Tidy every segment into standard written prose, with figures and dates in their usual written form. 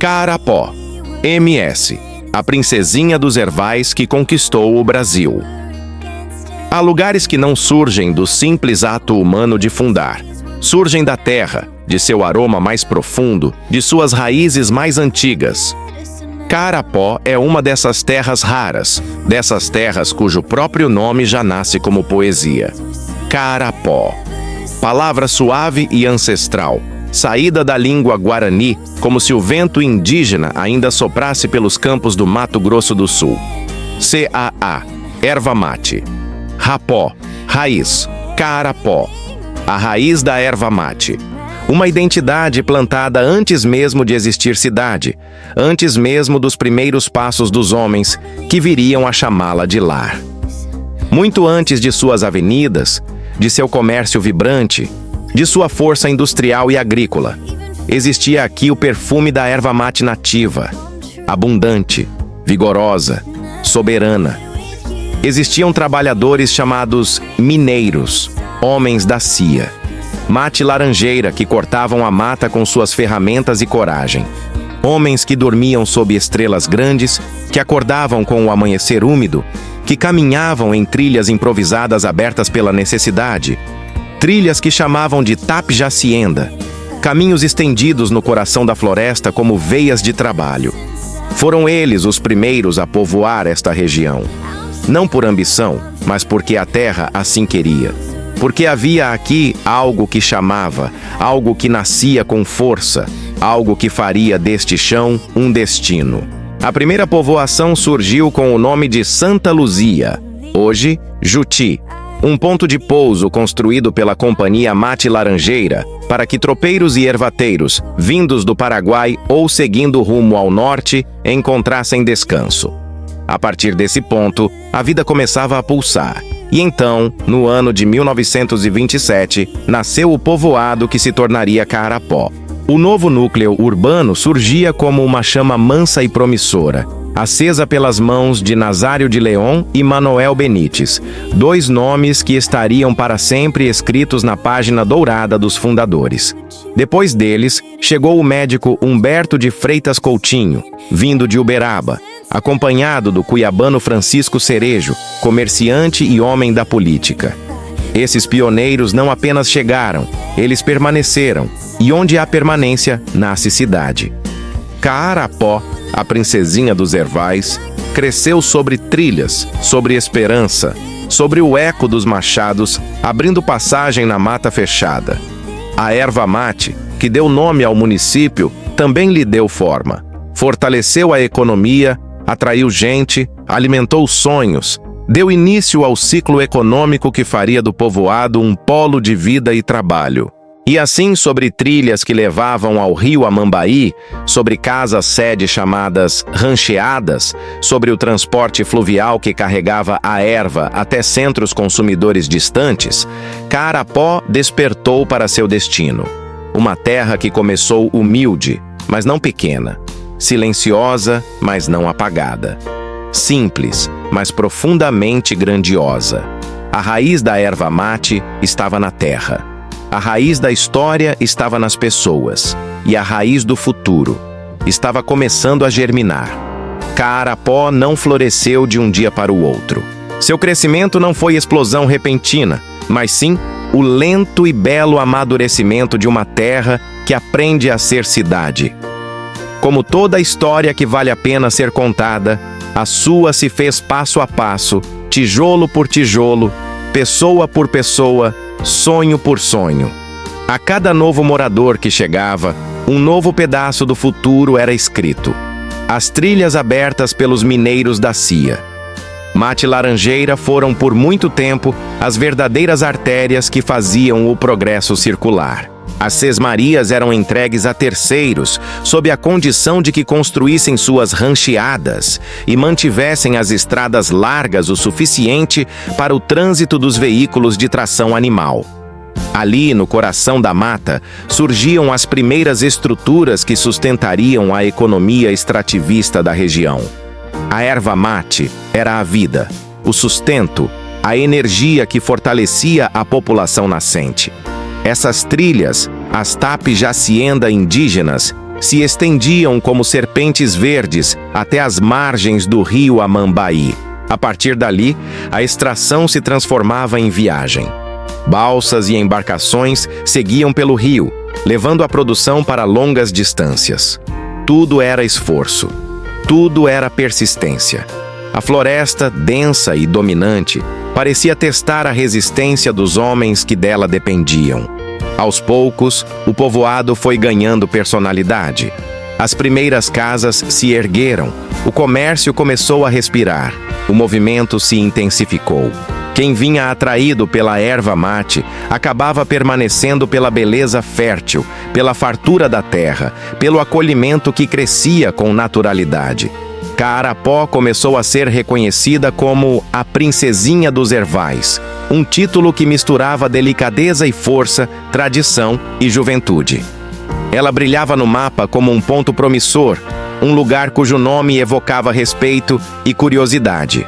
Carapó, MS, a princesinha dos ervais que conquistou o Brasil. Há lugares que não surgem do simples ato humano de fundar. Surgem da terra, de seu aroma mais profundo, de suas raízes mais antigas. Carapó é uma dessas terras raras, dessas terras cujo próprio nome já nasce como poesia. Carapó. Palavra suave e ancestral, saída da língua guarani, como se o vento indígena ainda soprasse pelos campos do Mato Grosso do Sul. CAA, erva mate. Rapó, raiz, carapó, a raiz da erva mate. Uma identidade plantada antes mesmo de existir cidade, antes mesmo dos primeiros passos dos homens que viriam a chamá-la de lar. Muito antes de suas avenidas, de seu comércio vibrante, de sua força industrial e agrícola, existia aqui o perfume da erva mate nativa, abundante, vigorosa, soberana. Existiam trabalhadores chamados mineiros, homens da cia. Mate laranjeira que cortavam a mata com suas ferramentas e coragem. Homens que dormiam sob estrelas grandes, que acordavam com o amanhecer úmido, que caminhavam em trilhas improvisadas abertas pela necessidade, trilhas que chamavam de tapjacienda, caminhos estendidos no coração da floresta como veias de trabalho. Foram eles os primeiros a povoar esta região. Não por ambição, mas porque a terra assim queria. Porque havia aqui algo que chamava, algo que nascia com força, algo que faria deste chão um destino. A primeira povoação surgiu com o nome de Santa Luzia, hoje Juti, um ponto de pouso construído pela Companhia Mate Laranjeira para que tropeiros e ervateiros, vindos do Paraguai ou seguindo rumo ao norte, encontrassem descanso. A partir desse ponto, a vida começava a pulsar. E então, no ano de 1927, nasceu o povoado que se tornaria Carapó. O novo núcleo urbano surgia como uma chama mansa e promissora, acesa pelas mãos de Nazário de León e Manoel Benites, dois nomes que estariam para sempre escritos na página dourada dos fundadores. Depois deles, chegou o médico Humberto de Freitas Coutinho, vindo de Uberaba, acompanhado do cuiabano Francisco Cerejo, comerciante e homem da política. Esses pioneiros não apenas chegaram, eles permaneceram, e onde há permanência, nasce cidade. Carapó, a princesinha dos ervais, cresceu sobre trilhas, sobre esperança, sobre o eco dos machados, abrindo passagem na mata fechada. A erva mate, que deu nome ao município, também lhe deu forma. Fortaleceu a economia, atraiu gente, alimentou sonhos, deu início ao ciclo econômico que faria do povoado um polo de vida e trabalho. E assim, sobre trilhas que levavam ao rio Amambaí, sobre casas-sede chamadas rancheadas, sobre o transporte fluvial que carregava a erva até centros consumidores distantes, Carapó despertou para seu destino. Uma terra que começou humilde, mas não pequena. Silenciosa, mas não apagada. Simples, mas profundamente grandiosa. A raiz da erva mate estava na terra. A raiz da história estava nas pessoas. E a raiz do futuro estava começando a germinar. Carapó não floresceu de um dia para o outro. Seu crescimento não foi explosão repentina, mas sim o lento e belo amadurecimento de uma terra que aprende a ser cidade. Como toda história que vale a pena ser contada, a sua se fez passo a passo, tijolo por tijolo, pessoa por pessoa, sonho por sonho. A cada novo morador que chegava, um novo pedaço do futuro era escrito. As trilhas abertas pelos mineiros da cia. Mate Laranjeira foram por muito tempo as verdadeiras artérias que faziam o progresso circular. As sesmarias eram entregues a terceiros, sob a condição de que construíssem suas rancheadas e mantivessem as estradas largas o suficiente para o trânsito dos veículos de tração animal. Ali, no coração da mata, surgiam as primeiras estruturas que sustentariam a economia extrativista da região. A erva mate era a vida, o sustento, a energia que fortalecia a população nascente. Essas trilhas, as tapjacienda indígenas, se estendiam como serpentes verdes até as margens do rio Amambaí. A partir dali, a extração se transformava em viagem. Balsas e embarcações seguiam pelo rio, levando a produção para longas distâncias. Tudo era esforço. Tudo era persistência. A floresta, densa e dominante, parecia testar a resistência dos homens que dela dependiam. Aos poucos, o povoado foi ganhando personalidade. As primeiras casas se ergueram, o comércio começou a respirar, o movimento se intensificou. Quem vinha atraído pela erva mate acabava permanecendo pela beleza fértil, pela fartura da terra, pelo acolhimento que crescia com naturalidade. Caarapó começou a ser reconhecida como a Princesinha dos Ervais, um título que misturava delicadeza e força, tradição e juventude. Ela brilhava no mapa como um ponto promissor, um lugar cujo nome evocava respeito e curiosidade.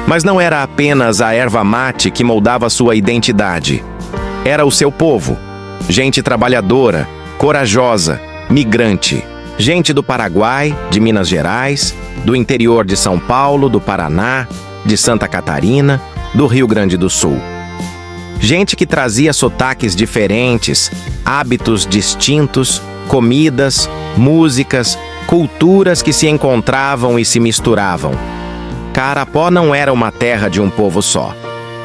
Mas não era apenas a erva mate que moldava sua identidade. Era o seu povo, gente trabalhadora, corajosa, migrante. Gente do Paraguai, de Minas Gerais, do interior de São Paulo, do Paraná, de Santa Catarina, do Rio Grande do Sul. Gente que trazia sotaques diferentes, hábitos distintos, comidas, músicas, culturas que se encontravam e se misturavam. Caarapó não era uma terra de um povo só.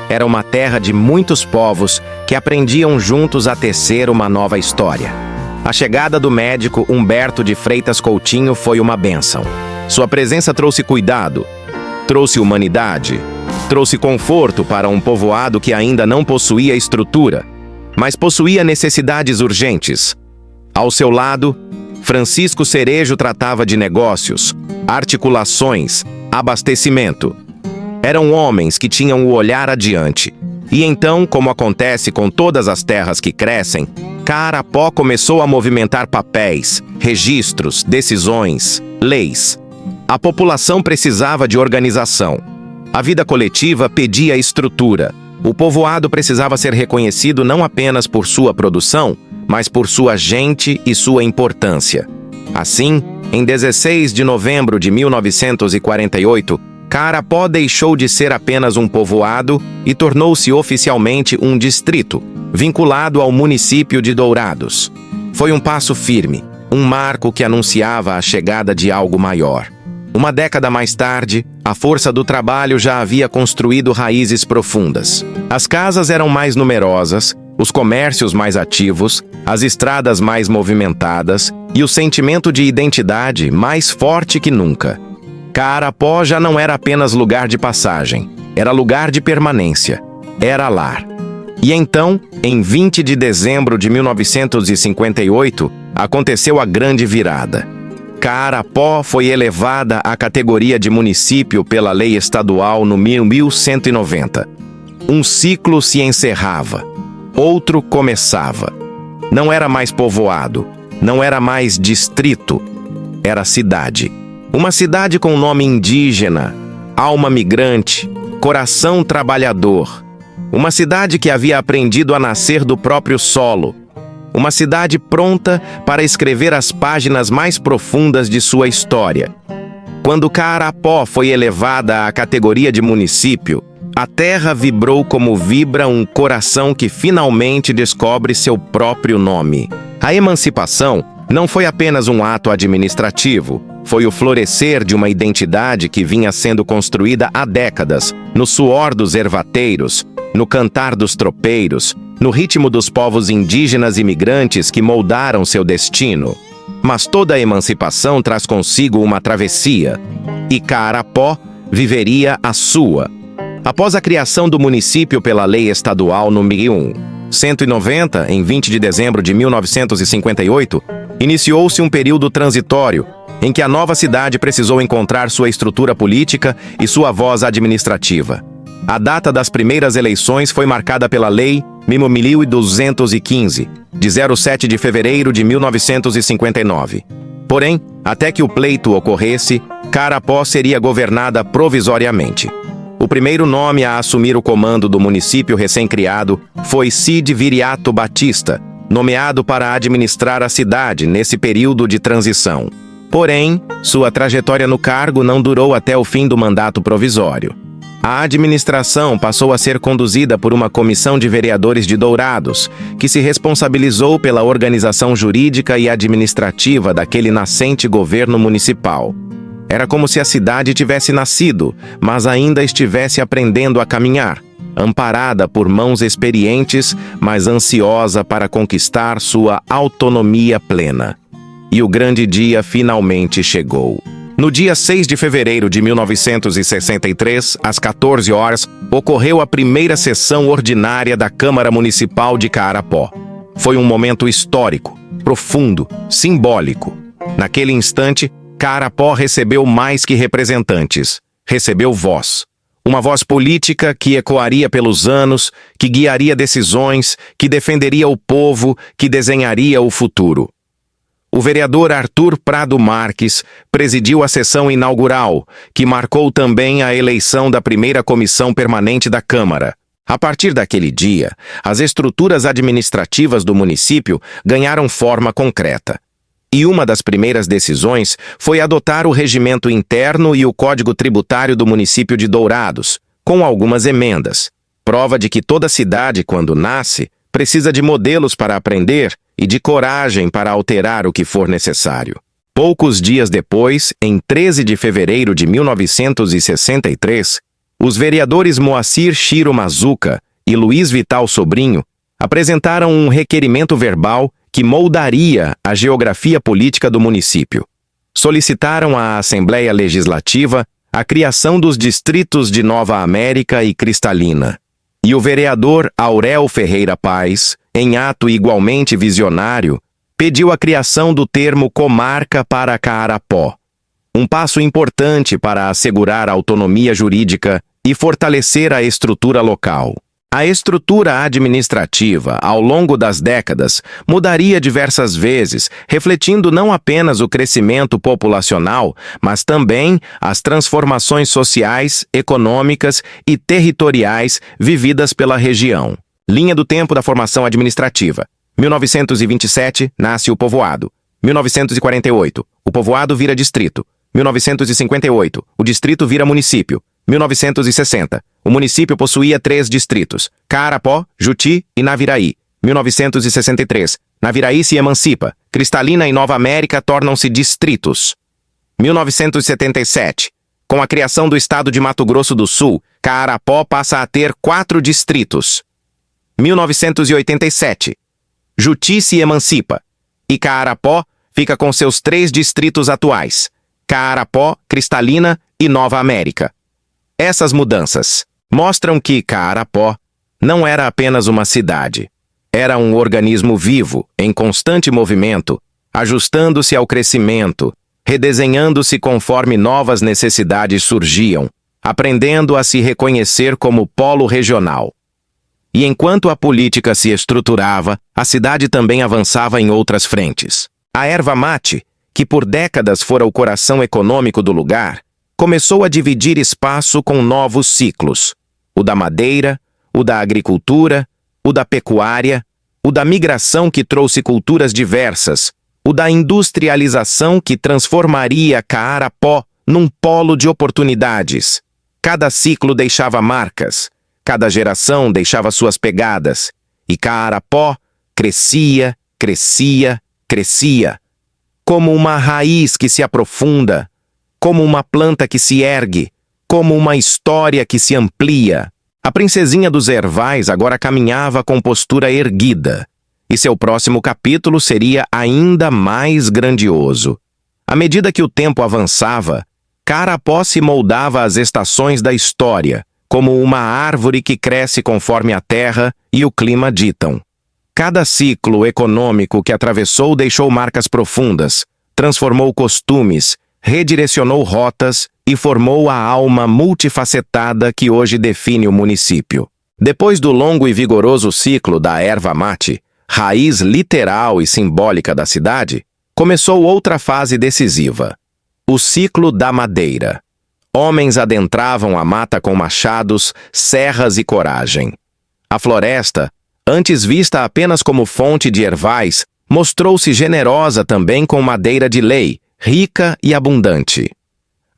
Era uma terra de muitos povos que aprendiam juntos a tecer uma nova história. A chegada do médico Humberto de Freitas Coutinho foi uma bênção. Sua presença trouxe cuidado, trouxe humanidade, trouxe conforto para um povoado que ainda não possuía estrutura, mas possuía necessidades urgentes. Ao seu lado, Francisco Cerejo tratava de negócios, articulações, abastecimento. Eram homens que tinham o olhar adiante. E então, como acontece com todas as terras que crescem, Caarapó começou a movimentar papéis, registros, decisões, leis. A população precisava de organização. A vida coletiva pedia estrutura. O povoado precisava ser reconhecido não apenas por sua produção, mas por sua gente e sua importância. Assim, em 16 de novembro de 1948, Caarapó deixou de ser apenas um povoado e tornou-se oficialmente um distrito, vinculado ao município de Dourados. Foi um passo firme, um marco que anunciava a chegada de algo maior. Uma década mais tarde, a força do trabalho já havia construído raízes profundas. As casas eram mais numerosas, os comércios mais ativos, as estradas mais movimentadas e o sentimento de identidade mais forte que nunca. Caarapó já não era apenas lugar de passagem, era lugar de permanência, era lar. E então, em 20 de dezembro de 1958, aconteceu a grande virada. Caarapó foi elevada à categoria de município pela Lei Estadual número 1190. Um ciclo se encerrava, outro começava. Não era mais povoado, não era mais distrito, era cidade. Uma cidade com nome indígena, alma migrante, coração trabalhador. Uma cidade que havia aprendido a nascer do próprio solo. Uma cidade pronta para escrever as páginas mais profundas de sua história. Quando Caarapó foi elevada à categoria de município, a terra vibrou como vibra um coração que finalmente descobre seu próprio nome. A emancipação não foi apenas um ato administrativo, foi o florescer de uma identidade que vinha sendo construída há décadas, no suor dos ervateiros, no cantar dos tropeiros, no ritmo dos povos indígenas e migrantes que moldaram seu destino. Mas toda a emancipação traz consigo uma travessia, e Caarapó viveria a sua. Após a criação do município pela Lei Estadual número 190, em 20 de dezembro de 1958, iniciou-se um período transitório, em que a nova cidade precisou encontrar sua estrutura política e sua voz administrativa. A data das primeiras eleições foi marcada pela Lei número 1215, de 07 de fevereiro de 1959. Porém, até que o pleito ocorresse, Caarapó seria governada provisoriamente. O primeiro nome a assumir o comando do município recém-criado foi Cid Viriato Batista, nomeado para administrar a cidade nesse período de transição. Porém, sua trajetória no cargo não durou até o fim do mandato provisório. A administração passou a ser conduzida por uma comissão de vereadores de Dourados, que se responsabilizou pela organização jurídica e administrativa daquele nascente governo municipal. Era como se a cidade tivesse nascido, mas ainda estivesse aprendendo a caminhar, amparada por mãos experientes, mas ansiosa para conquistar sua autonomia plena. E o grande dia finalmente chegou. No dia 6 de fevereiro de 1963, às 14 horas, ocorreu a primeira sessão ordinária da Câmara Municipal de Carapó. Foi um momento histórico, profundo, simbólico. Naquele instante, Carapó recebeu mais que representantes. Recebeu voz. Uma voz política que ecoaria pelos anos, que guiaria decisões, que defenderia o povo, que desenharia o futuro. O vereador Arthur Prado Marques presidiu a sessão inaugural, que marcou também a eleição da primeira comissão permanente da Câmara. A partir daquele dia, as estruturas administrativas do município ganharam forma concreta. E uma das primeiras decisões foi adotar o regimento interno e o Código Tributário do município de Dourados, com algumas emendas. Prova de que toda cidade, quando nasce, precisa de modelos para aprender e de coragem para alterar o que for necessário. Poucos dias depois, em 13 de fevereiro de 1963, os vereadores Moacir Chiro Mazuca e Luiz Vital Sobrinho apresentaram um requerimento verbal que moldaria a geografia política do município. Solicitaram à Assembleia Legislativa a criação dos distritos de Nova América e Cristalina. E o vereador Aurel Ferreira Paz, em ato igualmente visionário, pediu a criação do termo comarca para Carapó, um passo importante para assegurar a autonomia jurídica e fortalecer a estrutura local. A estrutura administrativa, ao longo das décadas, mudaria diversas vezes, refletindo não apenas o crescimento populacional, mas também as transformações sociais, econômicas e territoriais vividas pela região. Linha do tempo da formação administrativa. 1927, nasce o povoado. 1948, o povoado vira distrito. 1958, o distrito vira município. 1960, o município possuía 3 distritos, Carapó, Juti e Naviraí. 1963, Naviraí se emancipa, Cristalina e Nova América tornam-se distritos. 1977, com a criação do estado de Mato Grosso do Sul, Carapó passa a ter 4 distritos. 1987, Juti se emancipa, e Carapó fica com seus 3 distritos atuais, Carapó, Cristalina e Nova América. Essas mudanças mostram que Carapó não era apenas uma cidade. Era um organismo vivo, em constante movimento, ajustando-se ao crescimento, redesenhando-se conforme novas necessidades surgiam, aprendendo a se reconhecer como polo regional. E enquanto a política se estruturava, a cidade também avançava em outras frentes. A erva mate, que por décadas fora o coração econômico do lugar, começou a dividir espaço com novos ciclos: o da madeira, o da agricultura, o da pecuária, o da migração que trouxe culturas diversas, o da industrialização que transformaria Carapó num polo de oportunidades. Cada ciclo deixava marcas, cada geração deixava suas pegadas, e Carapó crescia, crescia, crescia, como uma raiz que se aprofunda, como uma planta que se ergue, como uma história que se amplia. A princesinha dos Hervais agora caminhava com postura erguida, e seu próximo capítulo seria ainda mais grandioso. À medida que o tempo avançava, Carapó se moldava às estações da história, como uma árvore que cresce conforme a terra e o clima ditam. Cada ciclo econômico que atravessou deixou marcas profundas, transformou costumes, redirecionou rotas e formou a alma multifacetada que hoje define o município. Depois do longo e vigoroso ciclo da erva mate, raiz literal e simbólica da cidade, começou outra fase decisiva: o ciclo da madeira. Homens adentravam a mata com machados, serras e coragem. A floresta, antes vista apenas como fonte de ervais, mostrou-se generosa também com madeira de lei, rica e abundante.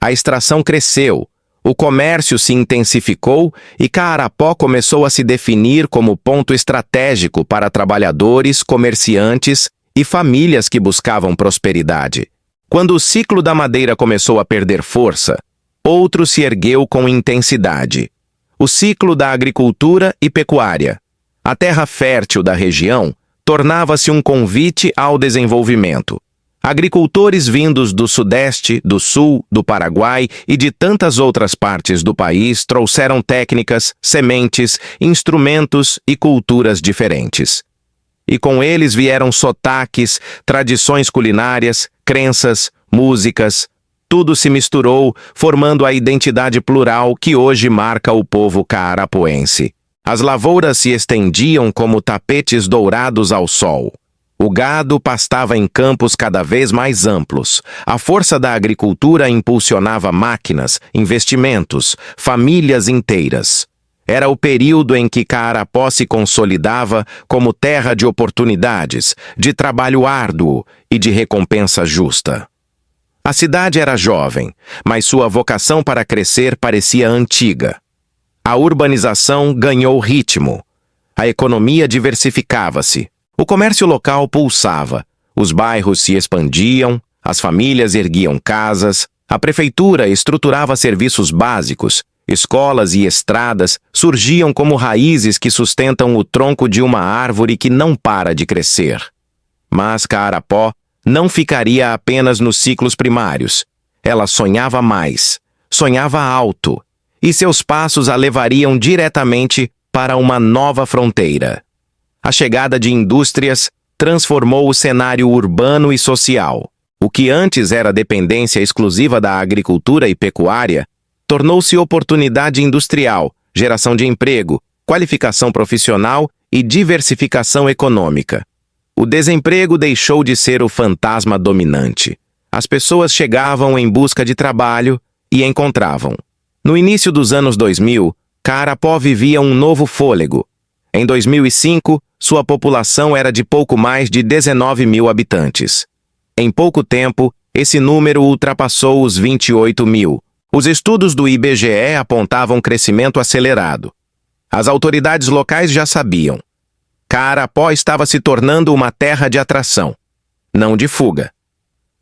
A extração cresceu, o comércio se intensificou e Carapó começou a se definir como ponto estratégico para trabalhadores, comerciantes e famílias que buscavam prosperidade. Quando o ciclo da madeira começou a perder força, outro se ergueu com intensidade: o ciclo da agricultura e pecuária. A terra fértil da região tornava-se um convite ao desenvolvimento. Agricultores vindos do Sudeste, do Sul, do Paraguai e de tantas outras partes do país trouxeram técnicas, sementes, instrumentos e culturas diferentes. E com eles vieram sotaques, tradições culinárias, crenças, músicas. Tudo se misturou, formando a identidade plural que hoje marca o povo caarapoense. As lavouras se estendiam como tapetes dourados ao sol. O gado pastava em campos cada vez mais amplos. A força da agricultura impulsionava máquinas, investimentos, famílias inteiras. Era o período em que Carapó se consolidava como terra de oportunidades, de trabalho árduo e de recompensa justa. A cidade era jovem, mas sua vocação para crescer parecia antiga. A urbanização ganhou ritmo. A economia diversificava-se. O comércio local pulsava, os bairros se expandiam, as famílias erguiam casas, a prefeitura estruturava serviços básicos, escolas e estradas surgiam como raízes que sustentam o tronco de uma árvore que não para de crescer. Mas Carapó não ficaria apenas nos ciclos primários. Ela sonhava mais, sonhava alto, e seus passos a levariam diretamente para uma nova fronteira. A chegada de indústrias transformou o cenário urbano e social. O que antes era dependência exclusiva da agricultura e pecuária, tornou-se oportunidade industrial, geração de emprego, qualificação profissional e diversificação econômica. O desemprego deixou de ser o fantasma dominante. As pessoas chegavam em busca de trabalho e encontravam. No início dos anos 2000, Carapó vivia um novo fôlego. Em 2005, sua população era de pouco mais de 19 mil habitantes. Em pouco tempo, esse número ultrapassou os 28 mil. Os estudos do IBGE apontavam crescimento acelerado. As autoridades locais já sabiam. Carapó estava se tornando uma terra de atração, não de fuga.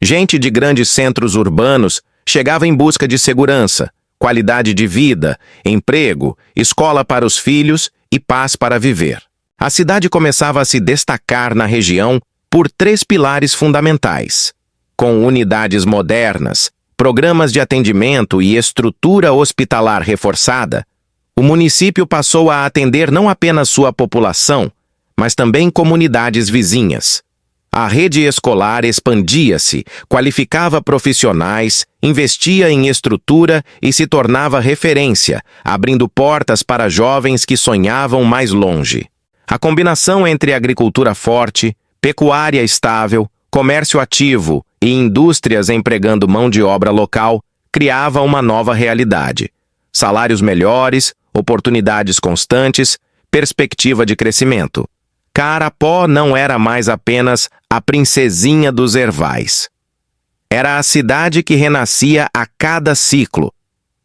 Gente de grandes centros urbanos chegava em busca de segurança, qualidade de vida, emprego, escola para os filhos e paz para viver. A cidade começava a se destacar na região por 3 pilares fundamentais: com unidades modernas, programas de atendimento e estrutura hospitalar reforçada. O município passou a atender não apenas sua população, mas também comunidades vizinhas. A rede escolar expandia-se, qualificava profissionais, investia em estrutura e se tornava referência, abrindo portas para jovens que sonhavam mais longe. A combinação entre agricultura forte, pecuária estável, comércio ativo e indústrias empregando mão de obra local criava uma nova realidade. Salários melhores, oportunidades constantes, perspectiva de crescimento. Carapó não era mais apenas a princesinha dos ervais. Era a cidade que renascia a cada ciclo.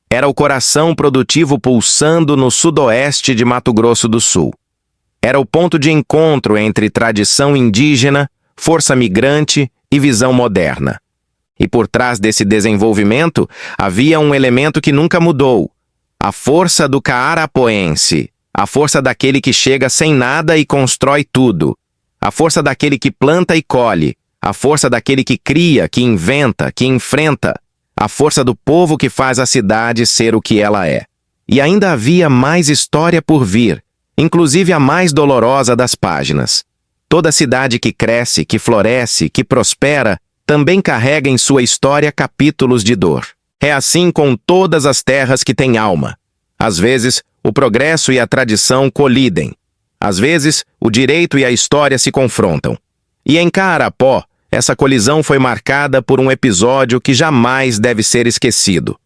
Era o coração produtivo pulsando no sudoeste de Mato Grosso do Sul. Era o ponto de encontro entre tradição indígena, força migrante e visão moderna. E por trás desse desenvolvimento havia um elemento que nunca mudou: a força do caarapoense. A força daquele que chega sem nada e constrói tudo. A força daquele que planta e colhe. A força daquele que cria, que inventa, que enfrenta. A força do povo que faz a cidade ser o que ela é. E ainda havia mais história por vir, inclusive a mais dolorosa das páginas. Toda cidade que cresce, que floresce, que prospera, também carrega em sua história capítulos de dor. É assim com todas as terras que têm alma. Às vezes, o progresso e a tradição colidem. Às vezes, o direito e a história se confrontam. E em Carapó, essa colisão foi marcada por um episódio que jamais deve ser esquecido.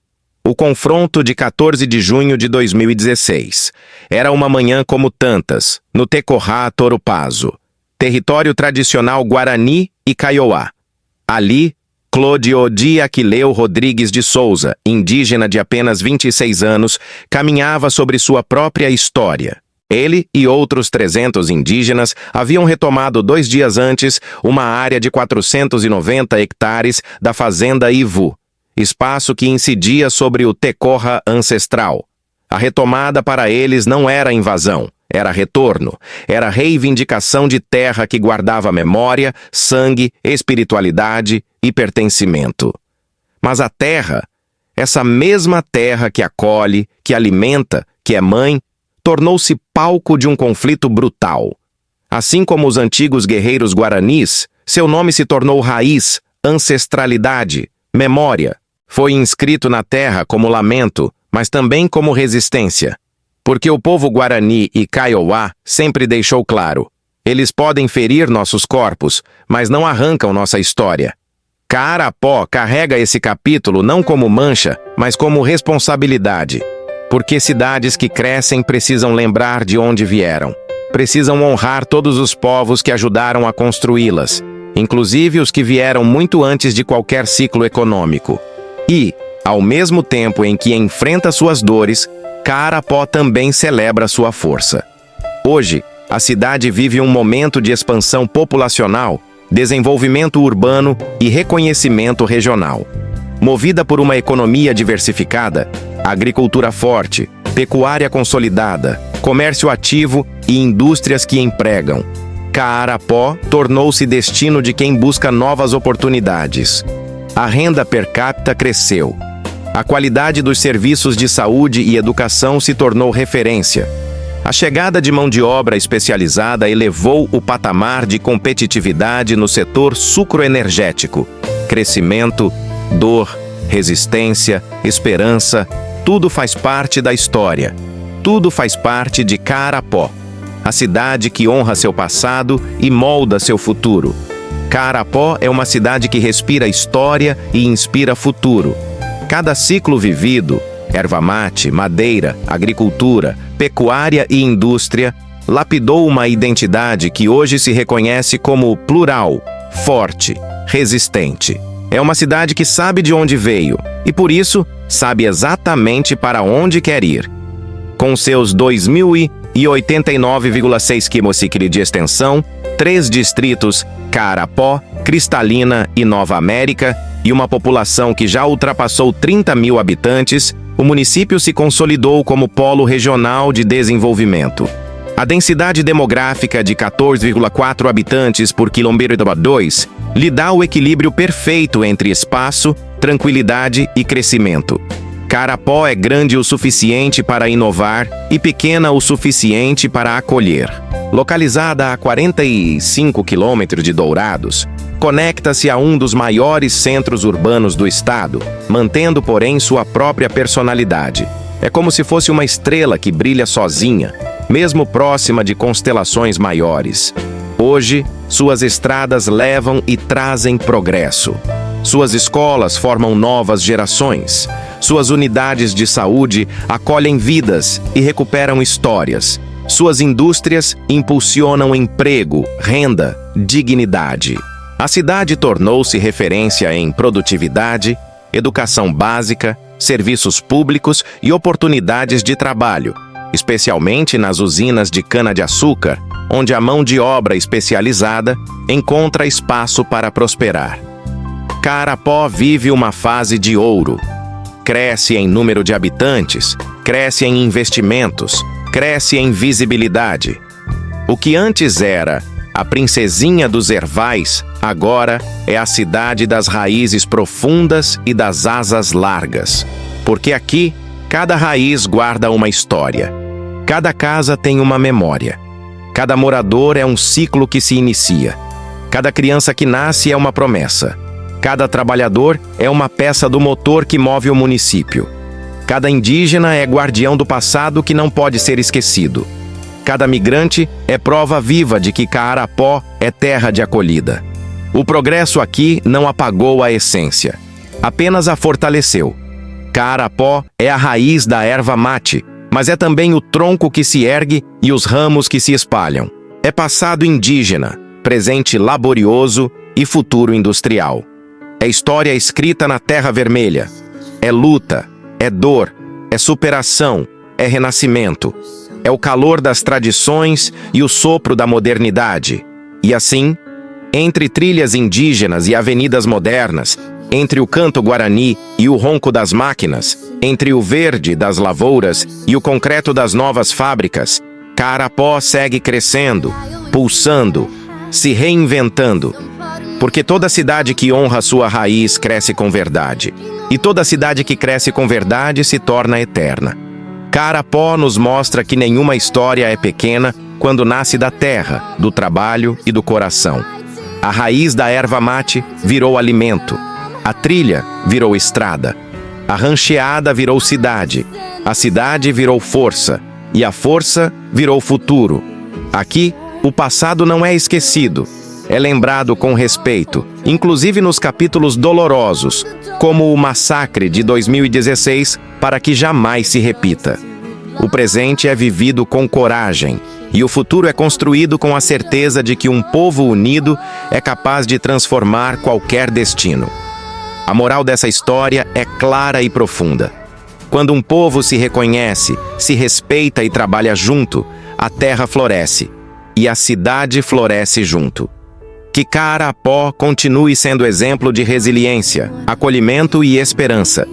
O confronto de 14 de junho de 2016. Era uma manhã como tantas, no Tecorrá Torupazo, território tradicional Guarani e Kaiowá. Ali, Clodio Aquileu Rodrigues de Souza, indígena de apenas 26 anos, caminhava sobre sua própria história. Ele e outros 300 indígenas haviam retomado 2 dias antes uma área de 490 hectares da fazenda Ivu, espaço que incidia sobre o Tecorrá ancestral. A retomada para eles não era invasão, era retorno, era reivindicação de terra que guardava memória, sangue, espiritualidade e pertencimento. Mas a terra, essa mesma terra que acolhe, que alimenta, que é mãe, tornou-se palco de um conflito brutal. Assim como os antigos guerreiros guaranis, seu nome se tornou raiz, ancestralidade, memória. Foi inscrito na terra como lamento, mas também como resistência. Porque o povo Guarani e Kaiowá sempre deixou claro: eles podem ferir nossos corpos, mas não arrancam nossa história. Kaarapó carrega esse capítulo não como mancha, mas como responsabilidade. Porque cidades que crescem precisam lembrar de onde vieram. Precisam honrar todos os povos que ajudaram a construí-las, inclusive os que vieram muito antes de qualquer ciclo econômico. E, ao mesmo tempo em que enfrenta suas dores, Kaarapó também celebra sua força. Hoje, a cidade vive um momento de expansão populacional, desenvolvimento urbano e reconhecimento regional. Movida por uma economia diversificada, agricultura forte, pecuária consolidada, comércio ativo e indústrias que empregam, Kaarapó tornou-se destino de quem busca novas oportunidades. A renda per capita cresceu. A qualidade dos serviços de saúde e educação se tornou referência. A chegada de mão de obra especializada elevou o patamar de competitividade no setor sucroenergético. Crescimento, dor, resistência, esperança, tudo faz parte da história. Tudo faz parte de Kaarapó, a cidade que honra seu passado e molda seu futuro. Kaarapó é uma cidade que respira história e inspira futuro. Cada ciclo vivido, erva mate, madeira, agricultura, pecuária e indústria, lapidou uma identidade que hoje se reconhece como plural, forte, resistente. É uma cidade que sabe de onde veio e, por isso, sabe exatamente para onde quer ir. Com seus 2.089,6 km de extensão, 3 distritos, Kaarapó, Cristalina e Nova América, e uma população que já ultrapassou 30 mil habitantes, o município se consolidou como polo regional de desenvolvimento. A densidade demográfica de 14,4 habitantes por quilômetro 2 lhe dá o equilíbrio perfeito entre espaço, tranquilidade e crescimento. Kaarapó é grande o suficiente para inovar e pequena o suficiente para acolher. Localizada a 45 quilômetros de Dourados, conecta-se a um dos maiores centros urbanos do estado, mantendo, porém, sua própria personalidade. É como se fosse uma estrela que brilha sozinha, mesmo próxima de constelações maiores. Hoje, suas estradas levam e trazem progresso. Suas escolas formam novas gerações. Suas unidades de saúde acolhem vidas e recuperam histórias. Suas indústrias impulsionam emprego, renda, dignidade. A cidade tornou-se referência em produtividade, educação básica, serviços públicos e oportunidades de trabalho, especialmente nas usinas de cana-de-açúcar, onde a mão de obra especializada encontra espaço para prosperar. Kaarapó vive uma fase de ouro. Cresce em número de habitantes, cresce em investimentos, cresce em visibilidade. O que antes era a princesinha dos ervais, agora é a cidade das raízes profundas e das asas largas. Porque aqui, cada raiz guarda uma história. Cada casa tem uma memória. Cada morador é um ciclo que se inicia. Cada criança que nasce é uma promessa. Cada trabalhador é uma peça do motor que move o município. Cada indígena é guardião do passado que não pode ser esquecido. Cada migrante é prova viva de que Kaarapó é terra de acolhida. O progresso aqui não apagou a essência, apenas a fortaleceu. Carapó é a raiz da erva mate, mas é também o tronco que se ergue e os ramos que se espalham. É passado indígena, presente laborioso e futuro industrial. É história escrita na terra vermelha. É luta, é dor, é superação, é renascimento. É o calor das tradições e o sopro da modernidade. E assim, entre trilhas indígenas e avenidas modernas, entre o canto guarani e o ronco das máquinas, entre o verde das lavouras e o concreto das novas fábricas, Carapó segue crescendo, pulsando, se reinventando. Porque toda cidade que honra sua raiz cresce com verdade. E toda cidade que cresce com verdade se torna eterna. Carapó nos mostra que nenhuma história é pequena quando nasce da terra, do trabalho e do coração. A raiz da erva mate virou alimento. A trilha virou estrada. A rancheada virou cidade. A cidade virou força. E a força virou futuro. Aqui, o passado não é esquecido. É lembrado com respeito, inclusive nos capítulos dolorosos, como o massacre de 2016, para que jamais se repita. O presente é vivido com coragem, e o futuro é construído com a certeza de que um povo unido é capaz de transformar qualquer destino. A moral dessa história é clara e profunda. Quando um povo se reconhece, se respeita e trabalha junto, a terra floresce, e a cidade floresce junto. Que Carapó continue sendo exemplo de resiliência, acolhimento e esperança.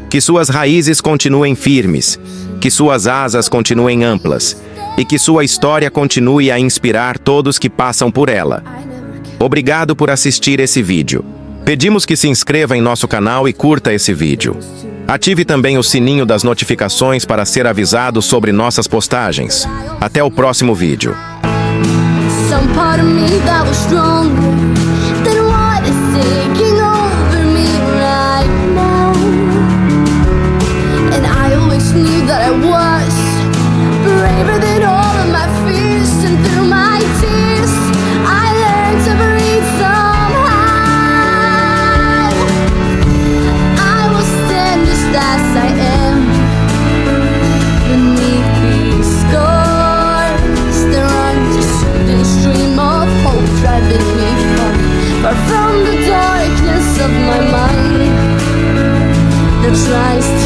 Que suas raízes continuem firmes, que suas asas continuem amplas e que sua história continue a inspirar todos que passam por ela. Obrigado por assistir esse vídeo. Pedimos que se inscreva em nosso canal e curta esse vídeo. Ative também o sininho das notificações para ser avisado sobre nossas postagens. Até o próximo vídeo. Some part of me that was stronger than what is taking over me right now. And I always knew that I was braver than all of my fears. And through my tears, I learned to breathe somehow. I will stand just as I am beneath these scars. There aren't just stream of hope driving me far from the darkness of my mind that tries to